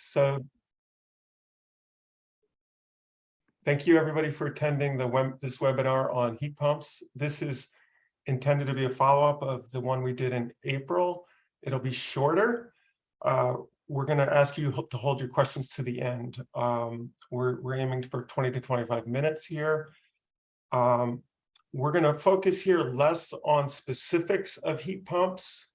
So thank you everybody for attending this webinar on heat pumps. This is intended to be a follow-up of the one we did in April. It'll be shorter. We're going to ask you to hold your questions to the end. We're aiming for 20 to 25 minutes here. We're going to focus here less on specifics of heat pumps.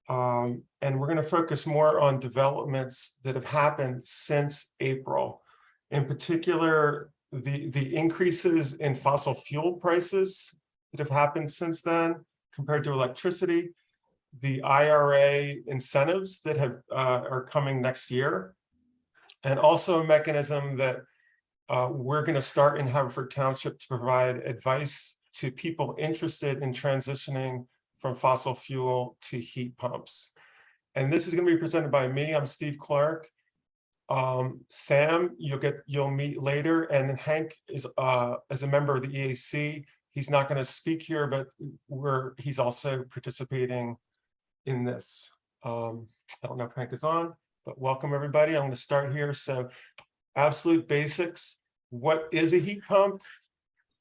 And we're going to focus more on developments that have happened since April. In particular, the increases in fossil fuel prices that have happened since then compared to electricity, the IRA incentives that are coming next year, and also a mechanism that we're going to start in Haverford Township to provide advice to people interested in transitioning from fossil fuel to heat pumps. And this is going to be presented by me. I'm Steve Clark. Sam, you'll meet later, and Hank is as a member of the EAC. He's not going to speak here, but he's also participating in this. I don't know if Hank is on, but welcome everybody. I'm going to start here. So, absolute basics. What is a heat pump?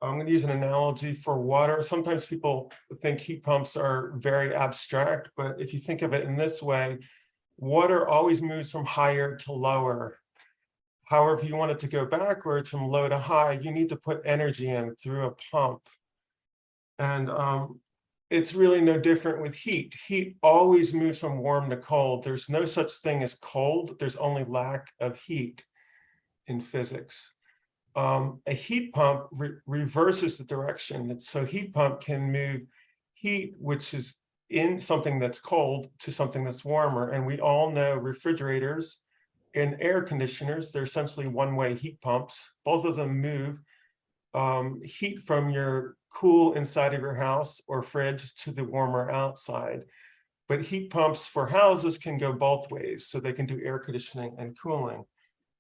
I'm going to use an analogy for water. Sometimes people think heat pumps are very abstract, but if you think of it in this way, water always moves from higher to lower. However, if you want it to go backwards from low to high, you need to put energy in through a pump. And it's really no different with heat. Heat always moves from warm to cold. There's no such thing as cold. There's only lack of heat in physics. A heat pump reverses the direction. So heat pump can move heat, which is in something that's cold, to something that's warmer. And we all know refrigerators and air conditioners, they're essentially one-way heat pumps. Both of them move heat from your cool inside of your house or fridge to the warmer outside. But heat pumps for houses can go both ways. So they can do air conditioning and cooling.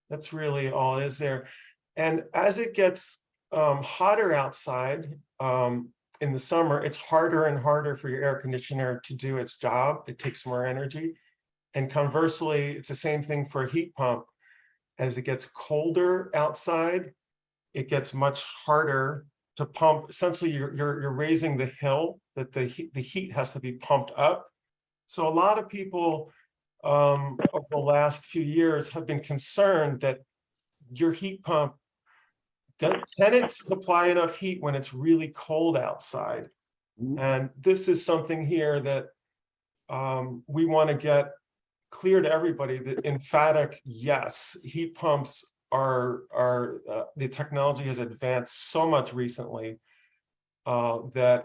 That's really all it is there. And as it gets hotter outside in the summer, it's harder and harder for your air conditioner to do its job. It takes more energy. And conversely, it's the same thing for a heat pump. As it gets colder outside, it gets much harder to pump. Essentially, you're raising the hill that the heat has to be pumped up. So a lot of people over the last few years have been concerned that your heat pump, can it supply enough heat when it's really cold outside? And this is something here that we want to get clear to everybody, that emphatic yes, heat pumps are the technology has advanced so much recently that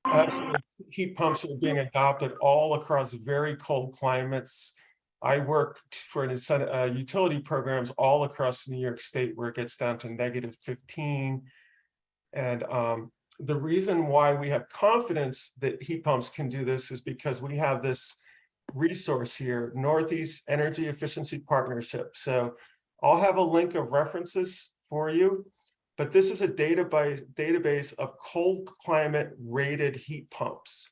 absolutely heat pumps are being adopted all across very cold climates. I work for utility programs all across New York State where it gets down to -15. And the reason why we have confidence that heat pumps can do this is because we have this resource here, Northeast Energy Efficiency Partnership. So I'll have a link of references for you, but this is a database of cold climate rated heat pumps.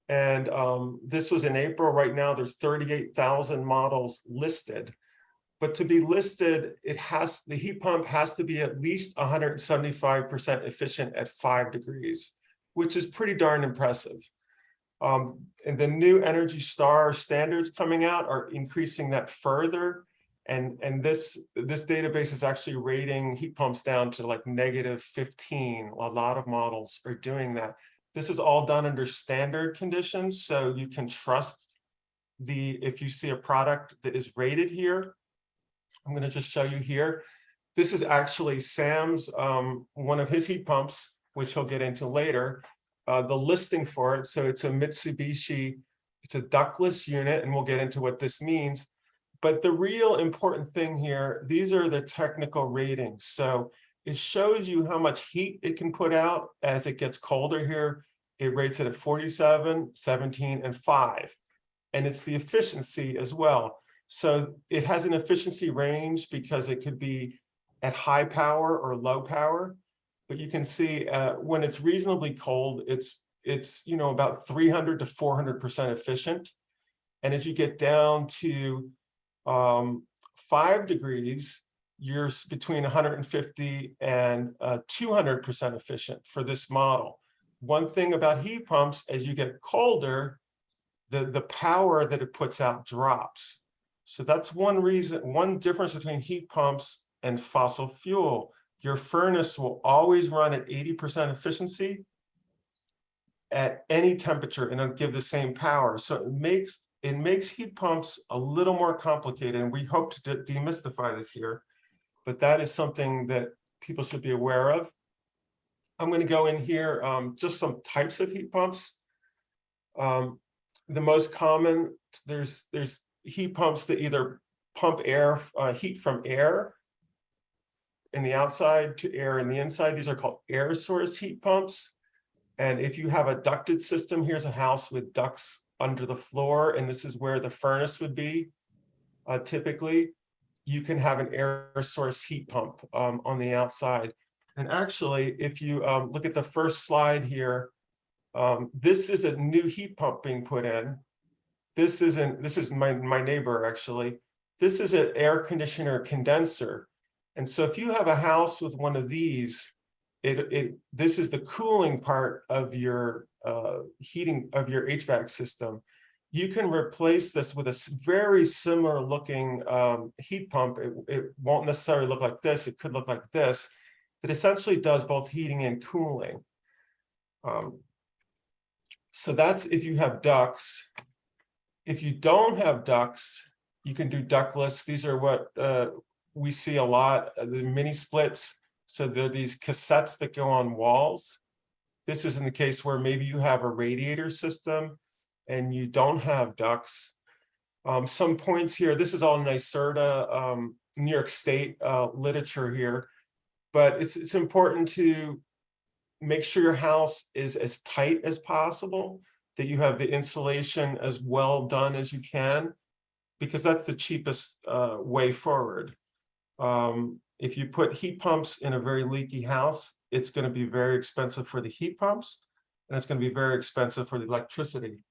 And this was in April. Right now, there's 38,000 models listed. But to be listed, the heat pump has to be at least 175% efficient at 5 degrees, which is pretty darn impressive. And the new Energy Star standards coming out are increasing that further. And this database is actually rating heat pumps down to like -15. A lot of models are doing that. This is all done under standard conditions, so you can trust if you see a product that is rated here. I'm going to just show you here. This is actually Sam's, one of his heat pumps, which he'll get into later, the listing for it. So it's a Mitsubishi, it's a ductless unit, and we'll get into what this means. But the real important thing here, these are the technical ratings. So it shows you how much heat it can put out as it gets colder here. It rates it at 47, 17, and 5. And it's the efficiency as well. So it has an efficiency range because it could be at high power or low power. But you can see when it's reasonably cold, it's about 300 to 400% efficient. And as you get down to 5 degrees, you're between 150 and 200% efficient for this model. One thing about heat pumps, as you get colder, the power that it puts out drops. So that's one reason, one difference between heat pumps and fossil fuel. Your furnace will always run at 80% efficiency at any temperature, and it'll give the same power. So it makes heat pumps a little more complicated, and we hope to demystify this here, but that is something that people should be aware of. I'm going to go in here, just some types of heat pumps. The most common, there's heat pumps that either pump air, heat from air in the outside to air in the inside. These are called air source heat pumps. And if you have a ducted system, here's a house with ducts under the floor, and this is where the furnace would be. Typically, you can have an air source heat pump on the outside. And actually, if you look at the first slide here, this is a new heat pump being put in. This is my neighbor, actually. This is an air conditioner condenser. And so if you have a house with one of these, this is the cooling part of your heating of your HVAC system. You can replace this with a very similar looking heat pump. It won't necessarily look like this. It could look like this. It essentially does both heating and cooling. So that's if you have ducts. If you don't have ducts, you can do ductless. These are what we see a lot, the mini splits. So there are these cassettes that go on walls. This is in the case where maybe you have a radiator system and you don't have ducts. Some points here, this is all NYSERDA, New York State literature here, but it's important to make sure your house is as tight as possible, that you have the insulation as well done as you can, because that's the cheapest way forward. If you put heat pumps in a very leaky house, it's going to be very expensive for the heat pumps, and it's going to be very expensive for the electricity.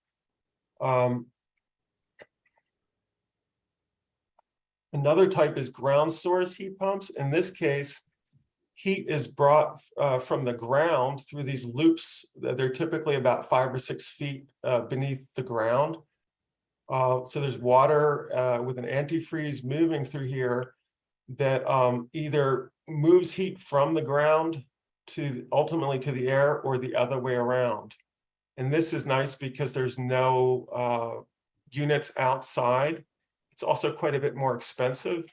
Another type is ground source heat pumps. In this case, heat is brought from the ground through these loops. They're typically about 5 or 6 feet beneath the ground. So there's water with an antifreeze moving through here that either moves heat from the ground to ultimately to the air, or the other way around. And this is nice because there's no units outside. It's also quite a bit more expensive,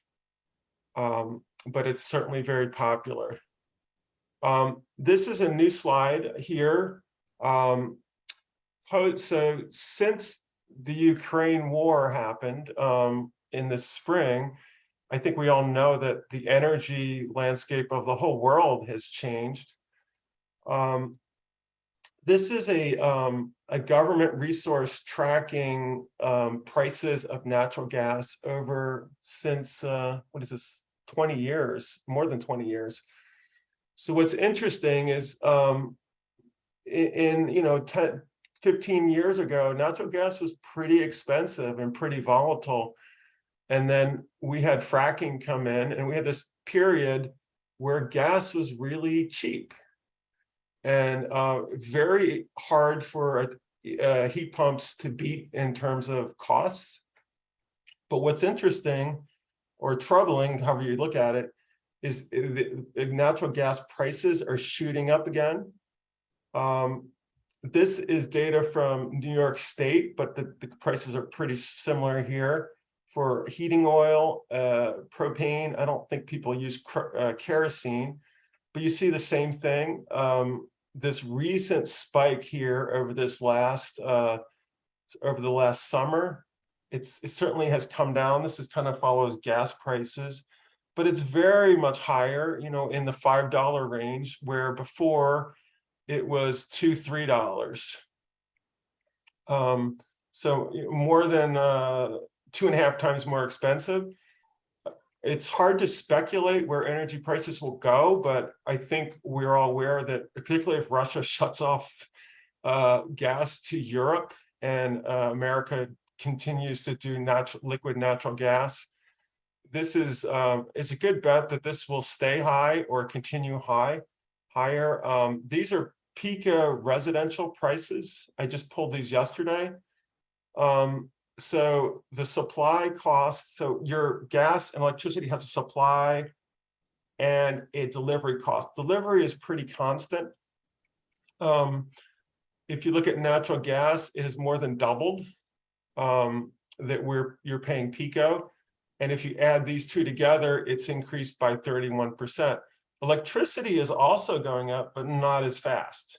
but it's certainly very popular. This is a new slide here. So since the Ukraine war happened in the spring, I think we all know that the energy landscape of the whole world has changed. This is a government resource tracking prices of natural gas over since, what is this, 20 years, more than 20 years. So what's interesting is in 10, 15 years ago, natural gas was pretty expensive and pretty volatile. And then we had fracking come in, and we had this period where gas was really cheap and very hard for heat pumps to beat in terms of costs. But what's interesting or troubling, however you look at it, is the natural gas prices are shooting up again. This is data from New York State, but the prices are pretty similar here. For heating oil, propane, I don't think people use kerosene, but you see the same thing. This recent spike here over this last, over the last summer, it certainly has come down. This is kind of follows gas prices, but it's very much higher, in the $5 range, where before it was $2, $3. So more than 2.5 times more expensive. It's hard to speculate where energy prices will go, but I think we're all aware that particularly if Russia shuts off gas to Europe and America continues to do liquid natural gas. This is it's a good bet that this will stay high or continue higher. These are Pico residential prices. I just pulled these yesterday. So the supply cost, so your gas and electricity has a supply and a delivery cost. Delivery is pretty constant. If you look at natural gas, it has more than doubled that you're paying Pico. And if you add these two together, it's increased by 31%. Electricity is also going up, but not as fast.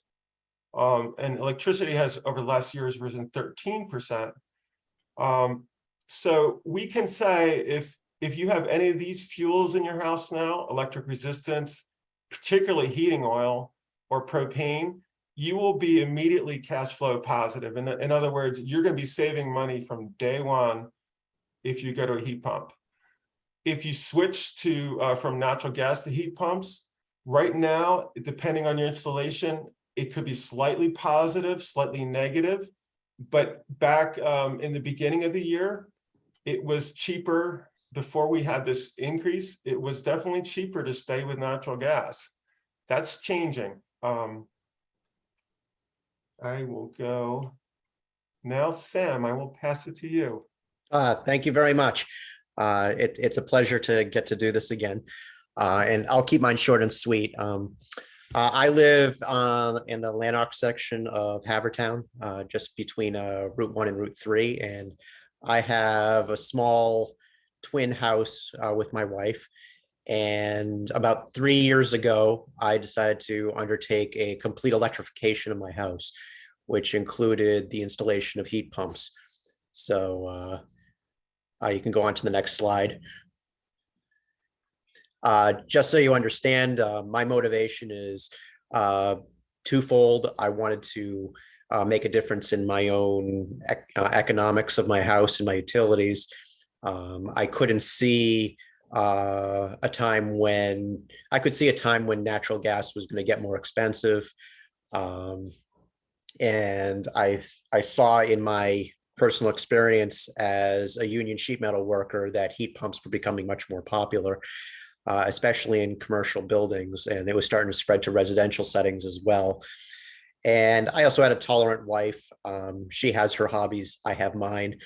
And electricity has over the last years risen 13%. So we can say if you have any of these fuels in your house now, electric resistance, particularly heating oil or propane, you will be immediately cash flow positive. In other words, you're going to be saving money from day one if you go to a heat pump. If you switch to from natural gas to heat pumps, right now, depending on your installation, it could be slightly positive, slightly negative. But back in the beginning of the year, it was cheaper. Before we had this increase, it was definitely cheaper to stay with natural gas. That's changing. I will go now. Sam, I will pass it to you. Thank you very much. It's a pleasure to get to do this again. And I'll keep mine short and sweet. I live in the Lanark section of Havertown, just between Route 1 and Route 3. And I have a small twin house with my wife. And about 3 years ago, I decided to undertake a complete electrification of my house, which included the installation of heat pumps. So you can go on to the next slide. Just so you understand, my motivation is twofold. I wanted to make a difference in my own economics of my house and my utilities. I couldn't see a time when natural gas was going to get more expensive. And I saw in my personal experience as a union sheet metal worker that heat pumps were becoming much more popular, especially in commercial buildings, and it was starting to spread to residential settings as well. And I also had a tolerant wife. She has her hobbies, I have mine.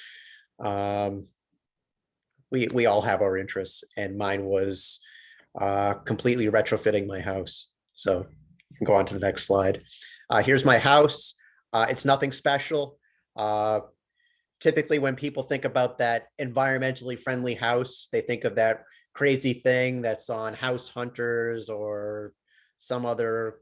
We all have our interests, and mine was completely retrofitting my house. So you can go on to the next slide. Here's my house. It's nothing special. Typically, when people think about that environmentally friendly house, they think of that crazy thing that's on House Hunters or some other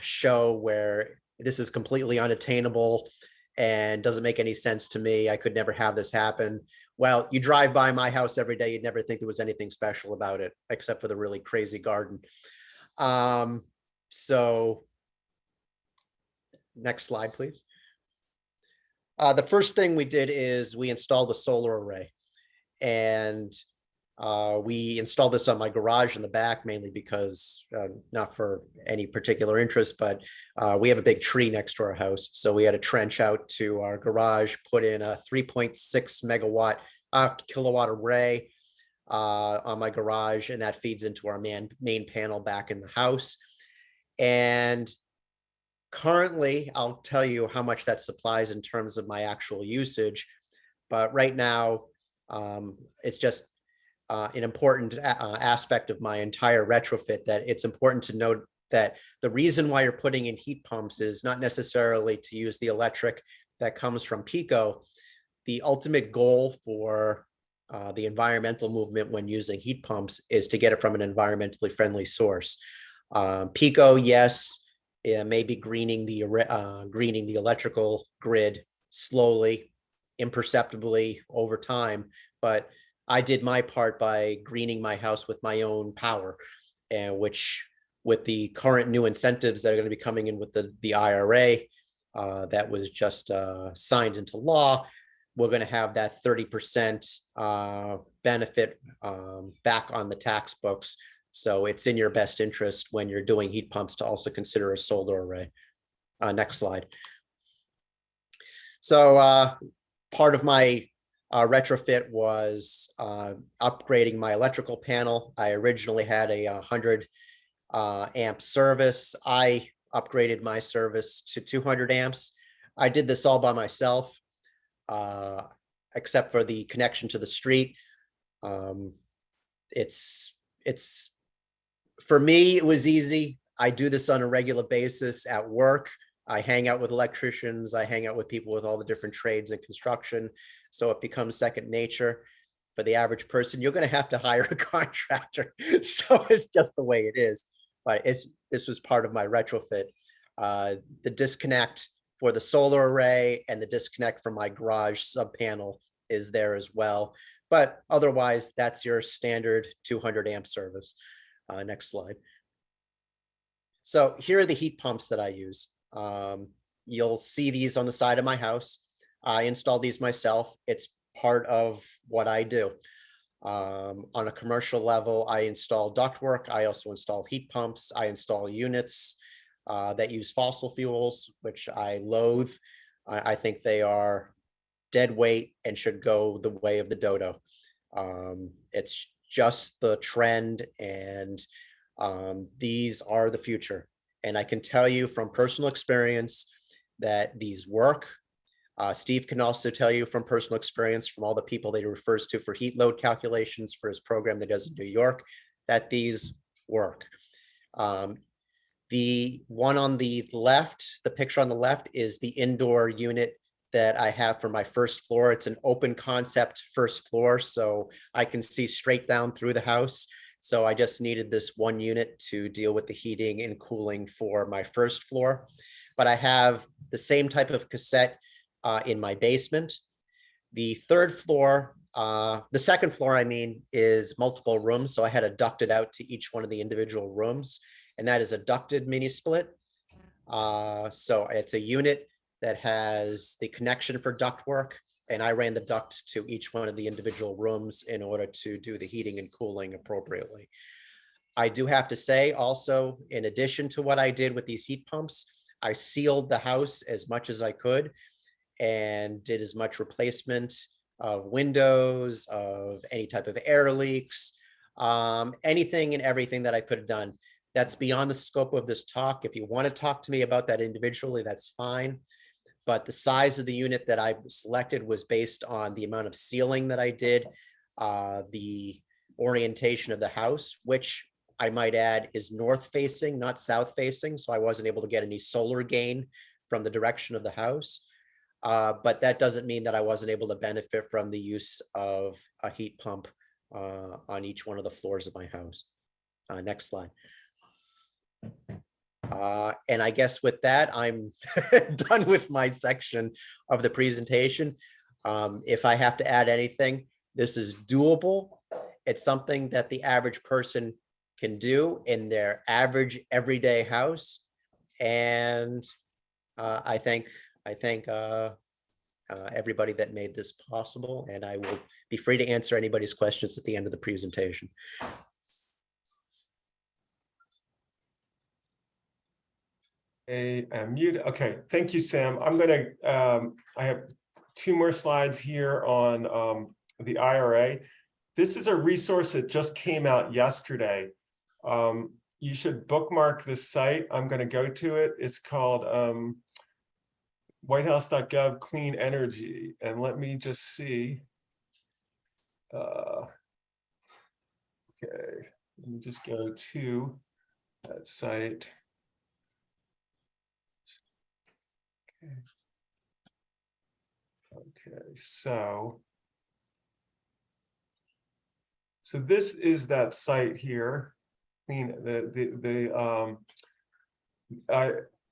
show where this is completely unattainable and doesn't make any sense to me. I could never have this happen. Well, you drive by my house every day, you'd never think there was anything special about it, except for the really crazy garden. So next slide, please. The first thing we did is we installed a solar array, and we installed this on my garage in the back, mainly because not for any particular interest, but we have a big tree next to our house. So we had to trench out to our garage, put in a 3.6 kilowatt array on my garage, and that feeds into our main panel back in the house. And currently, I'll tell you how much that supplies in terms of my actual usage. But right now, it's just an important aspect of my entire retrofit, that it's important to note that the reason why you're putting in heat pumps is not necessarily to use the electric that comes from Pico. The ultimate goal for the environmental movement when using heat pumps is to get it from an environmentally friendly source. Pico, yes, it may be greening the electrical grid slowly, imperceptibly over time, but I did my part by greening my house with my own power, and which, with the current new incentives that are going to be coming in with the IRA that was just signed into law, we're going to have that 30% benefit back on the tax books. So it's in your best interest when you're doing heat pumps to also consider a solar array. Next slide. So Part of my retrofit was upgrading my electrical panel. I originally had a 100 amp service. I upgraded my service to 200 amps. I did this all by myself, except for the connection to the street. It's for me, it was easy. I do this on a regular basis at work. I hang out with electricians. I hang out with people with all the different trades in construction. So it becomes second nature. For the average person, you're going to have to hire a contractor. So it's just the way it is. But this was part of my retrofit. The disconnect for the solar array and the disconnect from my garage sub panel is there as well. But otherwise, that's your standard 200 amp service. Next slide. So here are the heat pumps that I use. You'll see these on the side of my house. I installed these myself. It's part of what I do. On a commercial level, I install ductwork. I also install heat pumps. I install units that use fossil fuels, which I loathe. I think they are dead weight and should go the way of the dodo. It's just the trend, and these are the future. And I can tell you from personal experience that these work. Steve can also tell you from personal experience from all the people that he refers to for heat load calculations for his program that does in New York, that these work. The one on the left, the picture on the left, is the indoor unit that I have for my first floor. It's an open concept first floor, so I can see straight down through the house. So I just needed this one unit to deal with the heating and cooling for my first floor. But I have the same type of cassette in my basement. The third floor, the second floor, I mean, is multiple rooms. So I had to duct it out to each one of the individual rooms. And that is a ducted mini split. So it's a unit that has the connection for ductwork. And I ran the duct to each one of the individual rooms in order to do the heating and cooling appropriately. I do have to say also, in addition to what I did with these heat pumps, I sealed the house as much as I could and did as much replacement of windows, of any type of air leaks, anything and everything that I could have done. That's beyond the scope of this talk. If you want to talk to me about that individually, that's fine. But the size of the unit that I selected was based on the amount of sealing that I did, the orientation of the house, which I might add is north facing, not south facing. So I wasn't able to get any solar gain from the direction of the house. But that doesn't mean that I wasn't able to benefit from the use of a heat pump on each one of the floors of my house. Next slide. And I guess with that, I'm done with my section of the presentation. If I have to add anything, this is doable. It's something that the average person can do in their average everyday house. And I thank everybody that made this possible, and I will be free to answer anybody's questions at the end of the presentation. I'm muted. Okay, thank you, Sam. I'm gonna, I have 2 more slides here on the IRA. This is a resource that just came out yesterday. You should bookmark this site. I'm gonna go to it. It's called whitehouse.gov clean energy. And let me just see. Okay, let me just go to that site. Okay, so this is that site here.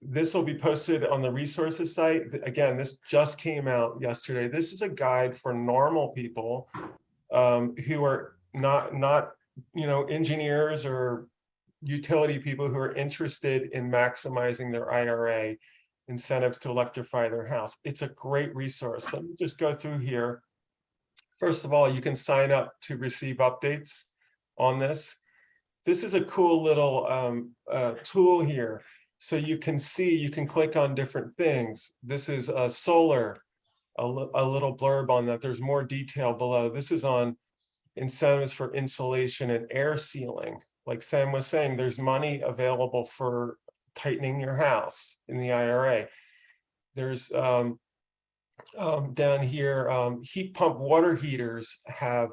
This will be posted on the resources site. Again, this just came out yesterday. This is a guide for normal people who are not engineers or utility people who are interested in maximizing their IRA incentives to electrify their house. It's a great resource. Let me just go through here. First of all, you can sign up to receive updates on this. This is a cool little tool here. So you can see, you can click on different things. This is solar. a little blurb on that. There's more detail below. This is on incentives for insulation and air sealing. Like Sam was saying, there's money available for tightening your house in the IRA. There's down here, heat pump water heaters have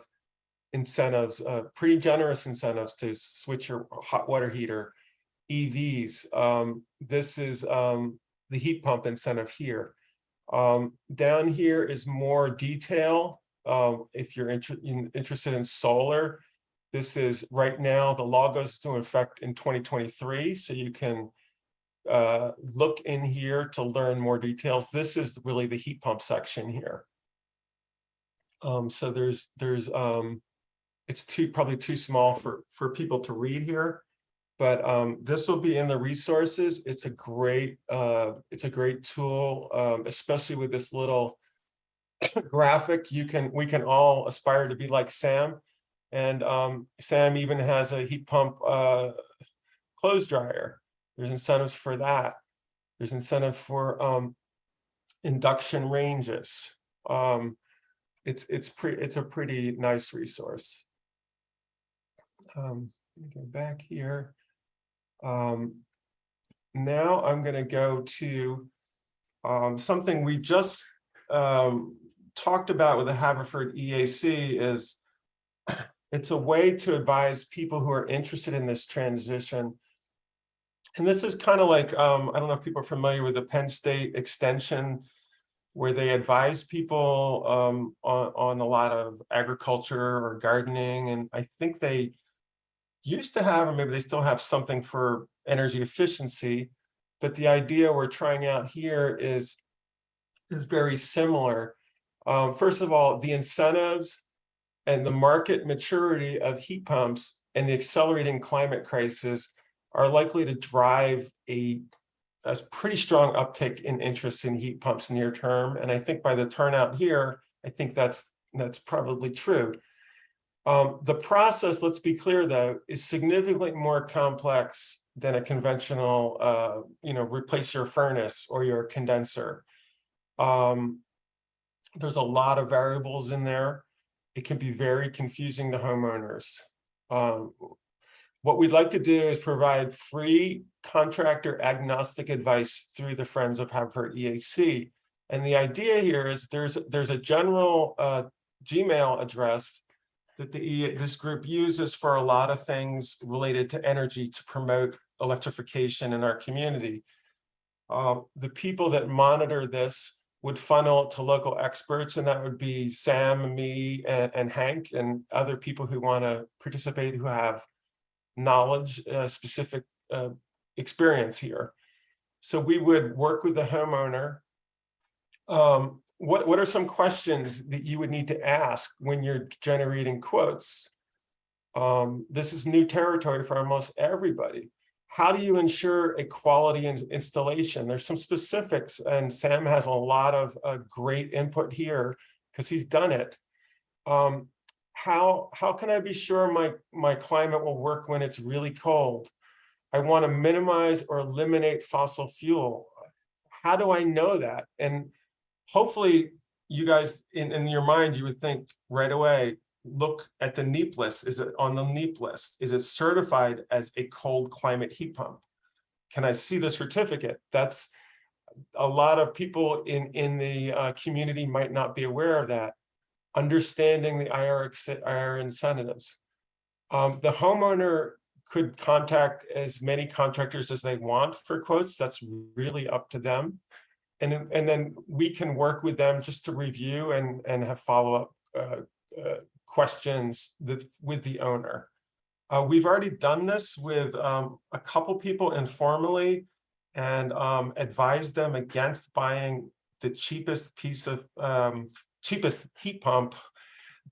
incentives, pretty generous incentives to switch your hot water heater. EVs, this is the heat pump incentive here. Down here is more detail. If you're interested in solar, this is right now, the law goes into effect in 2023, so you can look in here to learn more details. This is really the heat pump section here. So there's it's probably too small for people to read here, but this will be in the resources. It's a great tool, especially with this little graphic. We can all aspire to be like Sam, and Sam even has a heat pump clothes dryer. There's incentives for that. There's incentive for induction ranges. It's a pretty nice resource. Let me go back here. Now I'm going to go to something we just talked about with the Haverford EAC. Is it's a way to advise people who are interested in this transition. And this is kind of like, I don't know if people are familiar with the Penn State extension, where they advise people on a lot of agriculture or gardening. And I think they used to have, or maybe they still have, something for energy efficiency. But the idea we're trying out here is very similar. First of all, the incentives and the market maturity of heat pumps and the accelerating climate crisis are likely to drive a pretty strong uptick in interest in heat pumps near term. And I think by the turnout here, I think that's probably true. The process, let's be clear though, is significantly more complex than a conventional, replace your furnace or your condenser. There's a lot of variables in there. It can be very confusing to homeowners. What we'd like to do is provide free contractor agnostic advice through the Friends of Haverford EAC. And the idea here is there's a general Gmail address that this group uses for a lot of things related to energy to promote electrification in our community. The people that monitor this would funnel it to local experts, and that would be Sam, me, and Hank, and other people who want to participate who have knowledge, specific experience here. So we would work with the homeowner. What are some questions that you would need to ask when you're generating quotes? This is new territory for almost everybody. How do you ensure a quality installation? There's some specifics, and Sam has a lot of great input here because he's done it. How can I be sure my climate will work when it's really cold? I want to minimize or eliminate fossil fuel. How do I know that? And hopefully you guys, in your mind, you would think right away, look at the NEEP list. Is it on the NEEP list? Is it certified as a cold climate heat pump? Can I see the certificate? That's a lot of people in the community might not be aware of that. Understanding the IR incentives. The homeowner could contact as many contractors as they want for quotes. That's really up to them. And then we can work with them just to review and have follow-up questions with the owner. We've already done this with a couple people informally and advised them against buying the cheapest piece of cheapest heat pump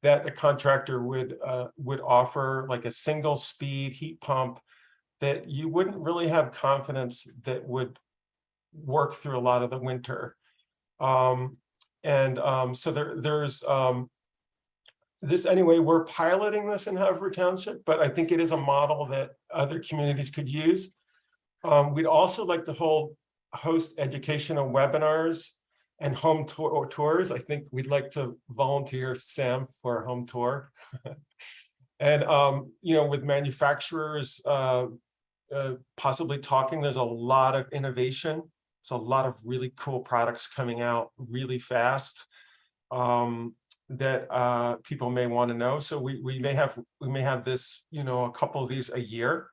that a contractor would offer, like a single speed heat pump that you wouldn't really have confidence that would work through a lot of the winter. So there's this anyway, we're piloting this in Haverford Township, but I think it is a model that other communities could use. We'd also like to host educational webinars and home tours. I think we'd like to volunteer Sam for a home tour. And, you know, with manufacturers possibly talking, there's a lot of innovation. There's a lot of really cool products coming out really fast that people may want to know. So we may have this, you know, a couple of these a year,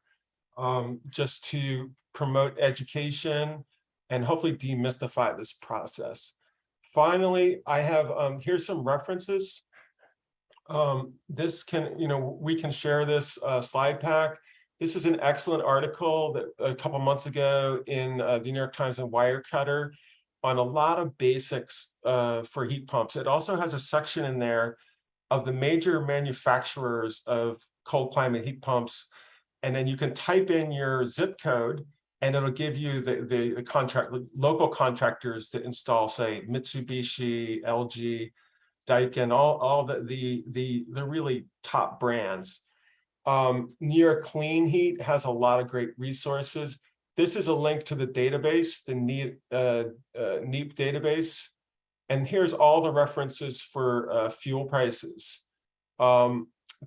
just to promote education and hopefully demystify this process. Finally, I have here's some references. This can, you know, we can share this slide pack. This is an excellent article that a couple months ago in the New York Times and Wirecutter on a lot of basics for heat pumps. It also has a section in there of the major manufacturers of cold climate heat pumps. And then you can type in your zip code and it'll give you the local contractors that install, say, Mitsubishi, LG, Daikin, all the really top brands. New York Clean Heat has a lot of great resources. This is a link to the database, the NEEP database. And here's all the references for fuel prices.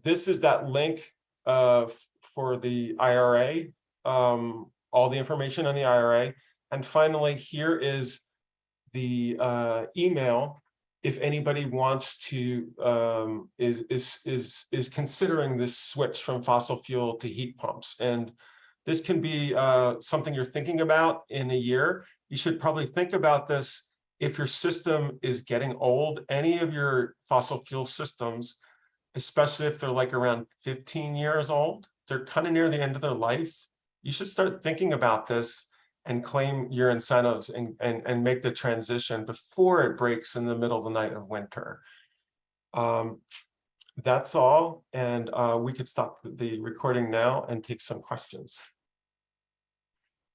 This is that link for the IRA, all the information on the IRA. And finally, here is the email if anybody wants to, is considering this switch from fossil fuel to heat pumps. And this can be something you're thinking about in a year. You should probably think about this if your system is getting old. Any of your fossil fuel systems, especially if they're like around 15 years old, they're kind of near the end of their life. You should start thinking about this and claim your incentives and make the transition before it breaks in the middle of the night of winter. That's all, and we could stop the recording now and take some questions.